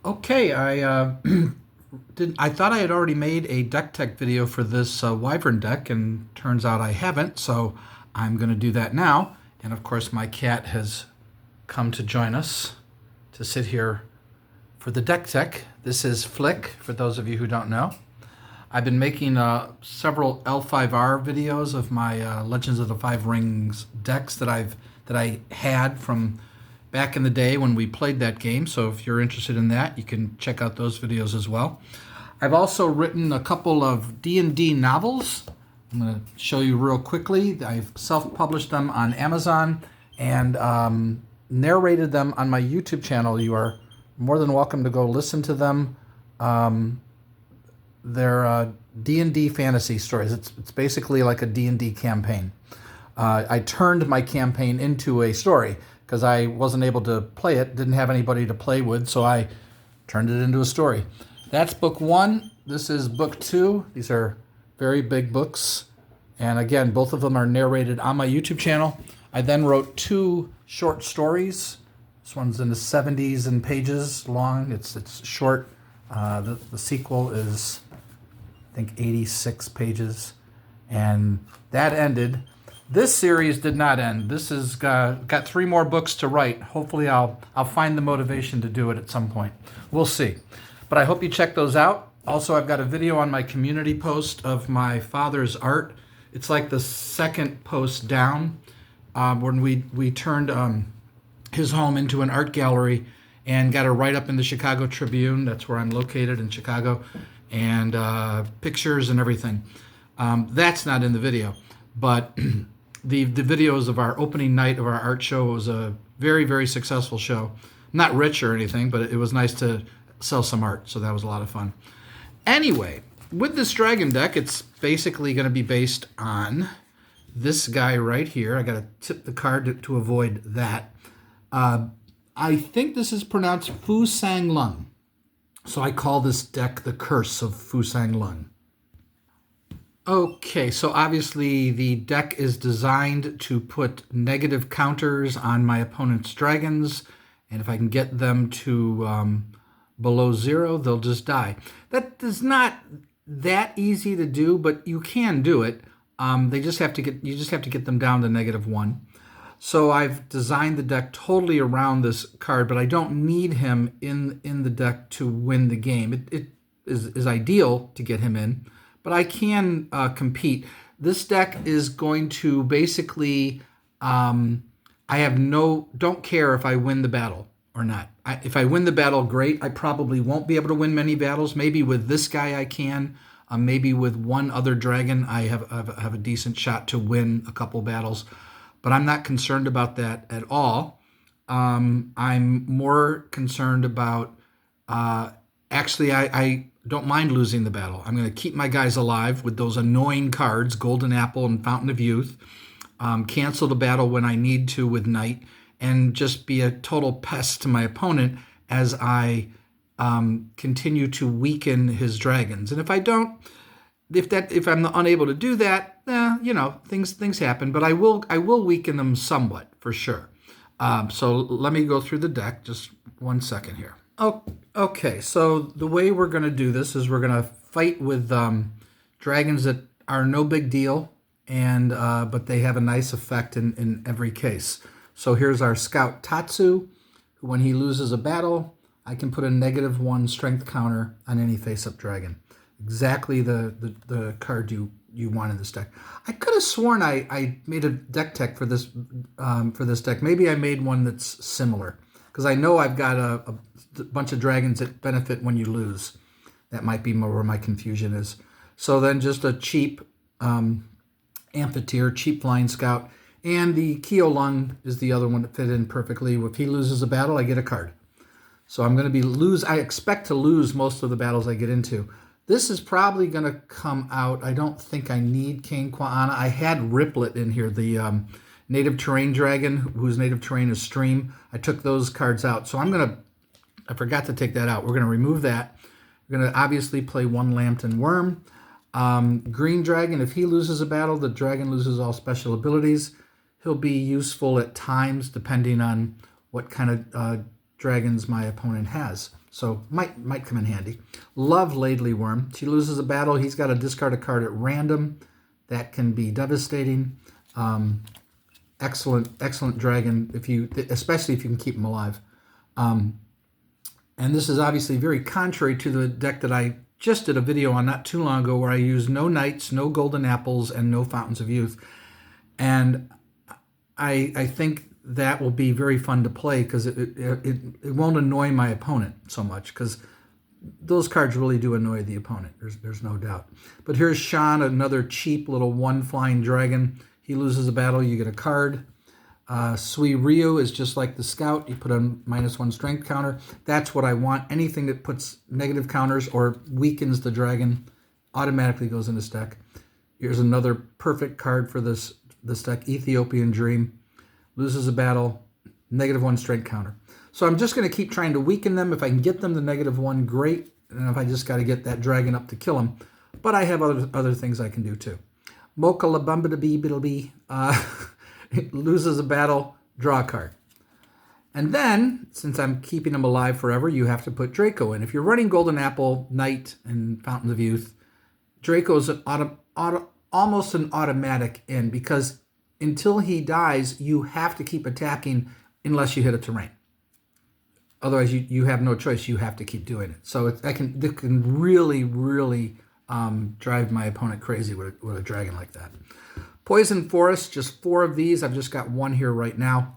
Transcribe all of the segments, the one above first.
Okay, I didn't. I thought I had already made a deck tech video for this Wyvern deck, and turns out I haven't. So I'm going to do that now. And of course, my cat has come to join us to sit here for the deck tech. This is Flick, for those of you who don't know. I've been making several L5R videos of my Legends of the Five Rings decks that I had from back in the day when we played that game. So if you're interested in that, you can check out those videos as well. I've also written a couple of D&D novels. I'm going to show you real quickly. I've self-published them on Amazon and narrated them on my YouTube channel. You are more than welcome to go listen to them. They're D&D fantasy stories. It's basically like a D&D campaign. I turned my campaign into a story because I wasn't able to play it, didn't have anybody to play with, so I turned it into a story. That's book one. This is book two. These are very big books. And again, both of them are narrated on my YouTube channel. I then wrote two short stories. This one's in the 70s and pages long. It's short. The sequel is, I think, 86 pages. And that ended. This series did not end. This has got three more books to write. Hopefully I'll find the motivation to do it at some point. We'll see. But I hope you check those out. Also, I've got a video on my community post of my father's art. It's like the second post down when we turned his home into an art gallery and got a write-up in the Chicago Tribune. That's where I'm located, in Chicago, and pictures and everything. That's not in the video, but the videos of our opening night of our art show was a very, very successful show. Not rich or anything, but it was nice to sell some art, so that was a lot of fun. Anyway, with this dragon deck, it's basically going to be based on this guy right here. I got to tip the card to avoid that. I think this is pronounced Fu-Tsang-Lung. So I call this deck the Curse of Fu-Tsang-Lung. Okay, so obviously the deck is designed to put negative counters on my opponent's dragons, and if I can get them to below zero, they'll just die. That is not that easy to do, but you can do it. You just have to get them down to -1. So I've designed the deck totally around this card, but I don't need him in the deck to win the game. It is ideal to get him in, but I can compete. This deck is going to basically, don't care if I win the battle or not. If I win the battle, great. I probably won't be able to win many battles. Maybe with this guy I can. Maybe with one other dragon I have a decent shot to win a couple battles. But I'm not concerned about that at all. I'm more concerned about, actually, I don't mind losing the battle. I'm going to keep my guys alive with those annoying cards, Golden Apple and Fountain of Youth, cancel the battle when I need to with Knight, and just be a total pest to my opponent as I continue to weaken his dragons. And if I don't, if I'm unable to do that, things happen. But I will weaken them somewhat for sure. So let me go through the deck. Just 1 second here. Oh, okay. So the way we're going to do this is we're going to fight with dragons that are no big deal, and but they have a nice effect in every case. So here's our scout Tatsu. When he loses a battle, I can put a -1 strength counter on any face-up dragon. Exactly the card you want in this deck. I could have sworn I made a deck tech for this deck. Maybe I made one that's similar, because I know I've got a bunch of dragons that benefit when you lose. That might be more where my confusion is. So then just a cheap Amphitheater, cheap flying scout, and the Fu-Tsang-Lung is the other one that fit in perfectly. If he loses a battle, I get a card. So I'm going to I expect to lose most of the battles I get into. This is probably going to come out. I don't think I need Kane Kwaana. I had Riplet in here, the native terrain dragon, whose native terrain is stream. I took those cards out. So I forgot to take that out. We're going to remove that. We're going to obviously play one Lambton Worm. Green dragon, if he loses a battle, the dragon loses all special abilities. He'll be useful at times, depending on what kind of dragons my opponent has. So might come in handy. Love Ladley Worm. She loses a battle. He's got to discard a card at random. That can be devastating. Excellent dragon, especially if you can keep him alive. And this is obviously very contrary to the deck that I just did a video on not too long ago, where I used no knights, no golden apples, and no fountains of youth. And I think that will be very fun to play, because it won't annoy my opponent so much, because those cards really do annoy the opponent. There's no doubt. But here's Shan, another cheap little one flying dragon. He loses a battle, you get a card. Sui Ryu is just like the scout. You put a -1 strength counter. That's what I want. Anything that puts negative counters or weakens the dragon automatically goes in this deck. Here's another perfect card for this deck, Ethiopian Dream. Loses a battle, -1 strength counter. So I'm just going to keep trying to weaken them. If I can get them to -1, great. And if I just got to get that dragon up to kill him. But I have other things I can do too. Mocha La Bumba Da Bee Biddle Bee. Loses a battle, draw a card. And then, since I'm keeping him alive forever, you have to put Draco in. If you're running Golden Apple, Knight, and Fountains of Youth, Draco's almost an automatic in, because until he dies, you have to keep attacking unless you hit a terrain. Otherwise, you have no choice. You have to keep doing it. So it can really drive my opponent crazy with a dragon like that. Poison Forest, just 4 of these. I've just got 1 here right now.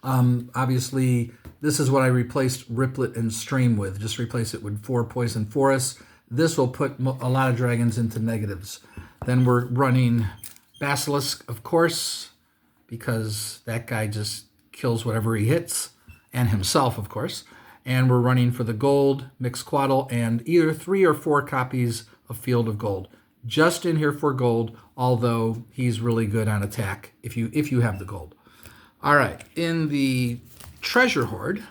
Obviously, this is what I replaced Riplet and Stream with. Just replace it with 4 Poison Forests. This will put a lot of dragons into negatives. Then we're running Basilisk, of course, because that guy just kills whatever he hits, and himself, of course. And we're running for the gold, Mixquaddle, and either 3 or 4 copies of Field of Gold. Just in here for gold, although he's really good on attack if you have the gold. All right, in the treasure hoard,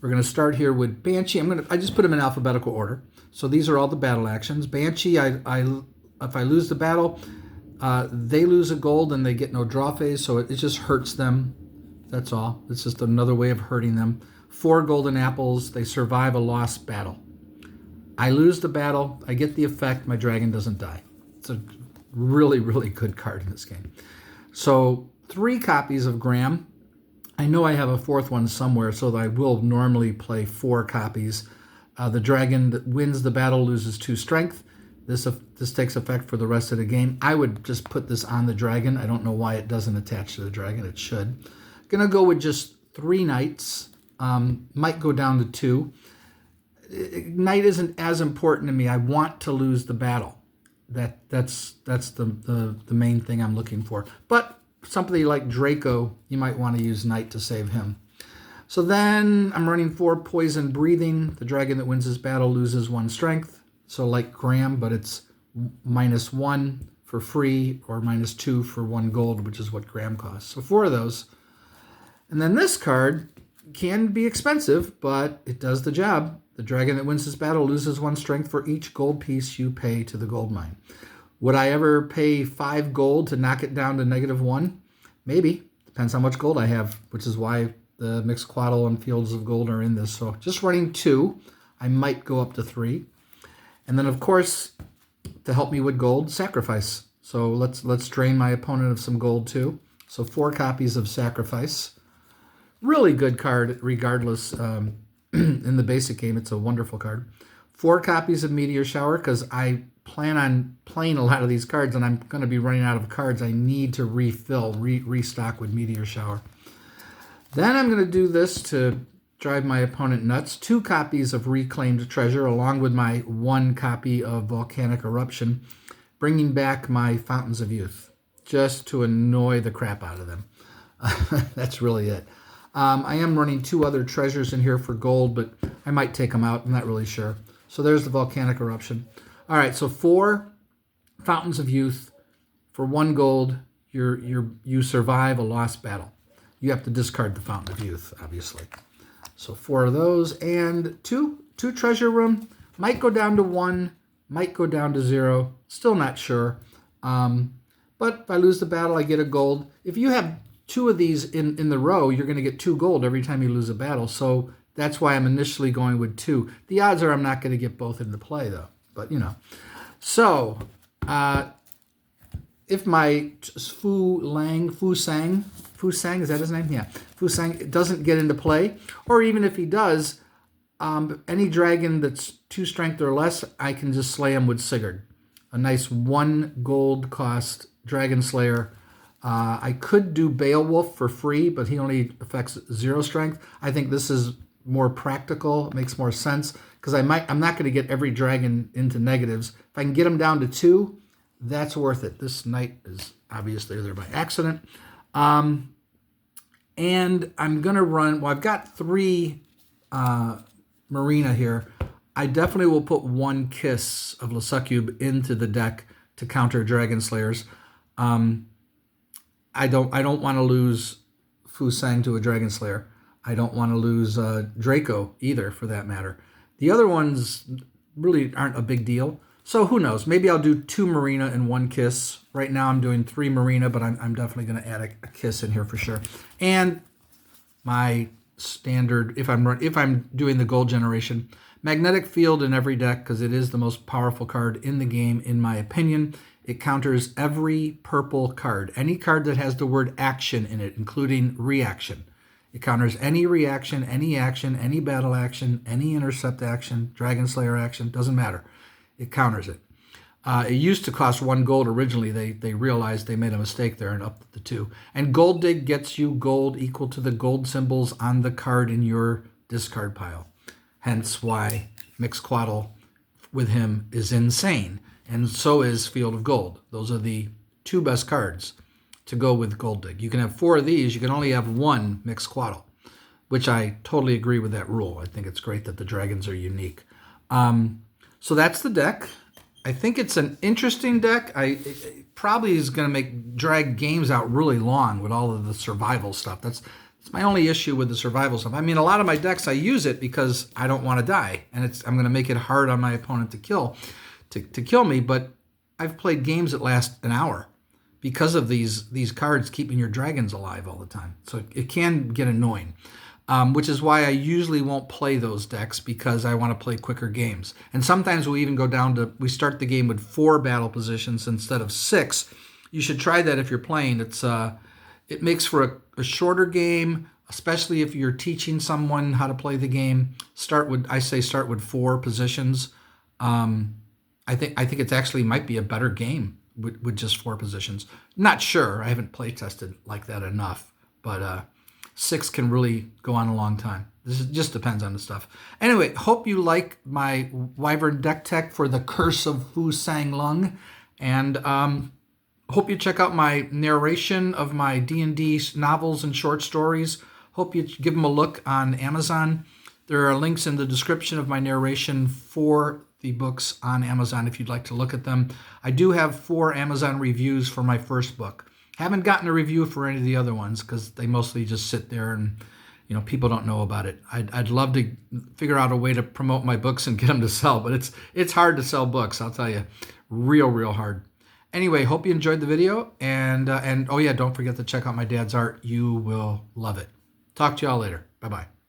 we're going to start here with Banshee. I just put them in alphabetical order. So these are all the battle actions. Banshee, if I lose the battle, they lose a gold and they get no draw phase, so it just hurts them. That's all. It's just another way of hurting them. 4 golden apples, they survive a lost battle. I lose the battle, I get the effect, my dragon doesn't die. It's a really good card in this game. So 3 copies of Graham. I know I have a 4th one somewhere, so that I will normally play 4 copies. The dragon that wins the battle loses 2 strength. This takes effect for the rest of the game. I would just put this on the dragon. I don't know why it doesn't attach to the dragon. It should. Gonna go with just 3 knights. Might go down to 2. Knight isn't as important to me. I want to lose the battle. That's the main thing I'm looking for. But somebody like Draco, you might want to use Knight to save him. So then I'm running 4 Poison Breathing. The dragon that wins this battle loses 1 strength. So like Graham, but it's -1 for free or -2 for 1 gold, which is what Graham costs. So 4 of those. And then this card can be expensive, but it does the job. The dragon that wins this battle loses 1 strength for each gold piece you pay to the gold mine. Would I ever pay 5 gold to knock it down to -1? Maybe. Depends how much gold I have, which is why the Mixquaddle and Fields of Gold are in this. So just running 2. I might go up to 3. And then, of course, to help me with gold, Sacrifice. So let's drain my opponent of some gold too. So 4 copies of Sacrifice. Really good card regardless. In the basic game, it's a wonderful card. 4 copies of Meteor Shower, because I plan on playing a lot of these cards, and I'm going to be running out of cards. I need to restock with Meteor Shower. Then I'm going to do this to drive my opponent nuts. 2 copies of Reclaimed Treasure, along with my 1 copy of Volcanic Eruption, bringing back my Fountains of Youth, just to annoy the crap out of them. That's really it. I am running 2 other treasures in here for gold, but I might take them out. I'm not really sure. So there's the Volcanic Eruption. All right, so 4 Fountains of Youth for 1 gold. You survive a lost battle. You have to discard the Fountain of Youth, obviously. So 4 of those, and 2 treasure room. Might go down to 1, might go down to 0. Still not sure. But if I lose the battle, I get a gold. If you have two of these in the row, you're going to get 2 gold every time you lose a battle. So that's why I'm initially going with 2. The odds are I'm not going to get both into play, though. But, you know. So, if my Fu-Tsang, is that his name? Yeah. Fu-Tsang doesn't get into play, or even if he does, any dragon that's 2 strength or less, I can just slay him with Sigurd. A nice 1 gold cost Dragon Slayer. I could do Beowulf for free, but he only affects 0 strength. I think this is more practical. It makes more sense because I'm not going to get every dragon into negatives. If I can get them down to 2, that's worth it. This knight is obviously there by accident. And I'm going to run, well, I've got 3 Marina here. I definitely will put 1 Kiss of Lusukube into the deck to counter Dragon Slayers. I don't want to lose Fu-Tsang to a Dragon Slayer. I don't want to lose Draco either, for that matter. The other ones really aren't a big deal. So who knows? Maybe I'll do 2 Marina and 1 Kiss. Right now I'm doing 3 Marina, but I'm definitely going to add a Kiss in here for sure. And my standard, if I'm doing the gold generation, Magnetic Field in every deck, because it is the most powerful card in the game, in my opinion. It counters every purple card. Any card that has the word action in it, including reaction. It counters any reaction, any action, any battle action, any intercept action, Dragon Slayer action, doesn't matter. It counters it. It used to cost 1 gold originally. They realized they made a mistake there and upped the 2. And Gold Dig gets you gold equal to the gold symbols on the card in your discard pile. Hence why Mixquaddle with him is insane. And so is Field of Gold. Those are the 2 best cards to go with Gold Dig. You can have 4 of these. You can only have 1 Mixquaddle, which I totally agree with that rule. I think it's great that the dragons are unique. So that's the deck. I think it's an interesting deck. It probably is going to drag games out really long with all of the survival stuff. That's my only issue with the survival stuff. I mean, a lot of my decks, I use it because I don't want to die. And I'm going to make it hard on my opponent to kill me, but I've played games that last an hour because of these cards keeping your dragons alive all the time. So it can get annoying, which is why I usually won't play those decks, because I want to play quicker games. And sometimes we even go down to, we start the game with 4 battle positions instead of 6. You should try that if you're playing. It makes for a shorter game, especially if you're teaching someone how to play the game. Start with 4 positions. I think it actually might be a better game with just 4 positions. Not sure. I haven't play tested like that enough, but 6 can really go on a long time. Just depends on the stuff. Anyway, hope you like my Wyvern deck tech for the Curse of Fu-Tsang-Lung, and hope you check out my narration of my D&D novels and short stories. Hope you give them a look on Amazon. There are links in the description of my narration for the books on Amazon if you'd like to look at them. I do have 4 Amazon reviews for my first book. Haven't gotten a review for any of the other ones because they mostly just sit there and people don't know about it. I'd love to figure out a way to promote my books and get them to sell, but it's hard to sell books, I'll tell you. Real hard. Anyway, hope you enjoyed the video, and oh yeah, don't forget to check out my dad's art. You will love it. Talk to y'all later. Bye-bye.